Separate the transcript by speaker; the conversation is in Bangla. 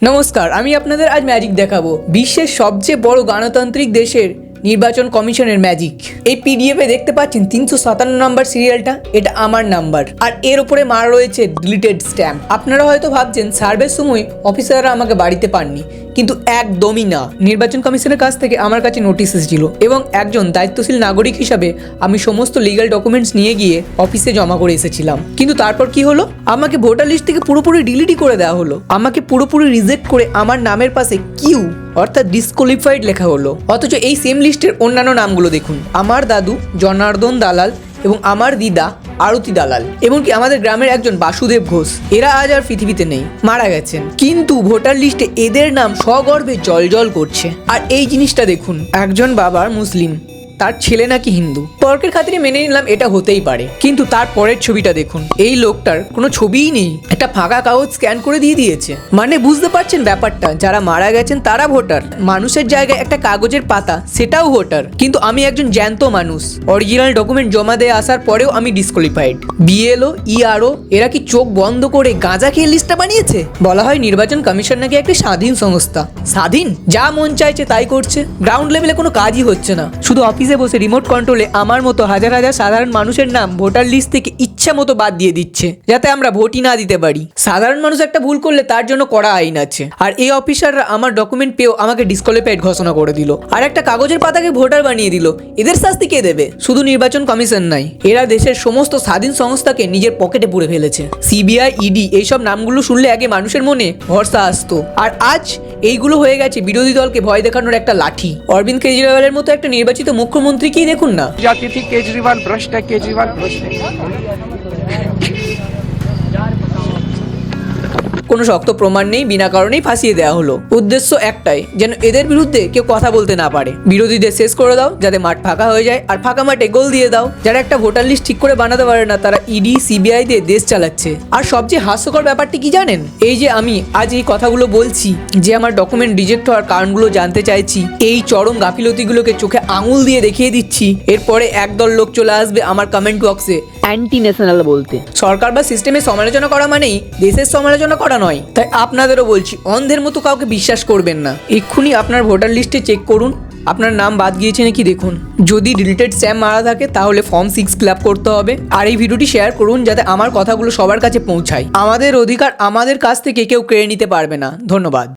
Speaker 1: নমস্কার, আমি আপনাদের আজ ম্যাজিক দেখাবো। বিশ্বের সবচেয়ে বড় গণতান্ত্রিক দেশের নির্বাচন কমিশনের ম্যাজিক। এই পিডিএফে দেখতে পাচ্ছেন 357 নাম্বার সিরিয়ালটা, এটা আমার নাম্বার, আর এর উপরে মারা রয়েছে ডিলিটেড স্ট্যাম্প। আপনারা হয়তো ভাবছেন সার্ভের সময় অফিসাররা আমাকে বাড়িতে পাননি, কিন্তু একদমই না। নির্বাচন কমিশনের কাছ থেকে আমার কাছে নোটিশ এসেছিল এবং একজন দায়িত্বশীল নাগরিক হিসাবে আমি সমস্ত লিগ্যাল ডকুমেন্টস নিয়ে গিয়ে অফিসে জমা করে এসেছিলাম। কিন্তু তারপর কি হলো, আমাকে ভোটার লিস্ট থেকে পুরোপুরি ডিলিটই করে দেওয়া হলো। আমাকে পুরোপুরি রিজেক্ট করে আমার নামের পাশে কিউ অর্থাৎ ডিসকোয়ালিফাইড লেখা হলো। অথচ এই সেম লিস্টের অন্যান্য নামগুলো দেখুন, আমার দাদু জনার্দন দালাল এবং আমার দিদা আরতি দালাল, এমনকি আমাদের গ্রামের একজন বাসুদেব ঘোষ, এরা আজ আর পৃথিবীতে নেই, মারা গেছেন। কিন্তু ভোটার লিস্টে এদের নাম সগর্বে জলজল করছে। আর এই জিনিসটা দেখুন, একজন বাবার মুসলিম, তার ছেলে নাকি হিন্দু। তর্কের খাতিরে মেনে নিলাম এটা হতেই পারে, কিন্তু তার পরের ছবিটা দেখুন, এই লোকটার কোনো ছবিই নেই, একটা ফাঁকা কাগজ স্ক্যান করে দিয়ে দিয়েছে। মানে বুঝতে পারছেন ব্যাপারটা, যারা মারা গেছেন তারা ভোটার, মানুষের জায়গায় একটা কাগজের পাতা সেটাও ভোটার, কিন্তু আমি একজন জ্যান্ত মানুষ। অরিজিনাল ডকুমেন্ট জমা দিয়ে আসার পরেও আমি ডিসকোয়ালিফাইড। বিএলও ইআরও এরা কি চোখ বন্ধ করে গাঁজা খেয়ে লিস্টটা বানিয়েছে? বলা হয় নির্বাচন কমিশন নাকি একটি স্বাধীন সংস্থা। স্বাধীন? যা মন চাইছে তাই করছে। গ্রাউন্ড লেভেলে কোনো কাজই হচ্ছে না, শুধু অফিসে বসে রিমোট কন্ট্রোলে আমার মতো হাজার হাজার সাধারণ মানুষের নাম ভোটার লিস্ট থেকে ইচ্ছা মতো বাদ দিয়ে দিচ্ছে, যাতে আমরা ভোটই না দিতে পারি। সাধারণ মানুষ একটা ভুল করলে তার জন্য কড়া আইন আছে, আর এই অফিসাররা আমার ডকুমেন্ট পেয়েও আমাকে ডিসকোয়ালিফাইড ঘোষণা করে দিল, আর একটা কাগজের পাতাকে ভোটার বানিয়ে দিল। এদের শাস্তি কে দেবে? শুধু নির্বাচন কমিশন নাই, এরা দেশের সমস্ত স্বাধীন সংস্থাকে নিজের পকেটে পুরে ফেলেছে। সিবিআই, ইডি এইসব নামগুলো শুনলে আগে মানুষের মনে ভরসা আসতো, আর আজ এইগুলো হয়ে গেছে বিরোধী দলকে ভয় দেখানোর একটা লাঠি। অরবিন্দ কেজরিওয়ালের মতো একটা নির্বাচিত মুখ্যমন্ত্রীকেই দেখুন না।
Speaker 2: जाती थी केजरीवाल भ्रष्ट है, केजरीवाल भ्रष्ट है।
Speaker 1: কোনো শক্ত প্রমাণ নেই, বিনা কারণেই ফাঁসিয়ে দেওয়া হলো। উদ্দেশ্য একটাই, যেন এদের বিরুদ্ধে কেউ কথা বলতে না পারে। বিরোধীদের শেষ করে দাও, যাতে মাঠ ফাঁকা হয়ে যায়, আর ফাঁকা মাঠে গোল দিয়ে দাও। যারা একটা ভোটার লিস্ট ঠিক করে বানাতে পারে না, তারা ইডি সিবিআই দিয়ে দেশ চালাচ্ছে। আর সবচেয়ে হাস্যকর ব্যাপারটি কি জানেন? এই যে আমি আজ এই কথাগুলো বলছি, যে আমার ডকুমেন্ট রিজেক্ট হওয়ার কারণগুলো জানতে চাইছি, এই চরম গাফিলতিগুলোকে চোখে আঙুল দিয়ে দেখিয়ে দিচ্ছি, এরপরে একদল লোক চলে আসবে আমার কমেন্ট বক্সে অ্যান্টি ন্যাশনাল বলতে। সরকার বা সিস্টেমের সমালোচনা করা মানেই দেশের সমালোচনা করা নয়। তাই আপনাদেরও বলছি, অন্ধের মতো কাউকে বিশ্বাস করবেন না। এক্ষুনি আপনার ভোটার লিস্টে চেক করুন আপনার নাম বাদ গিয়েছে নাকি দেখুন। যদি ডিলিটেড স্ট্যাম্প মারা থাকে তাহলে ফর্ম 6 ফিল আপ করতে হবে। আর এই ভিডিওটি শেয়ার করুন, যাতে আমার কথাগুলো সবার কাছে পৌঁছায়। আমাদের অধিকার আমাদের কাছ থেকে কেউ কেড়ে নিতে পারবে না। ধন্যবাদ।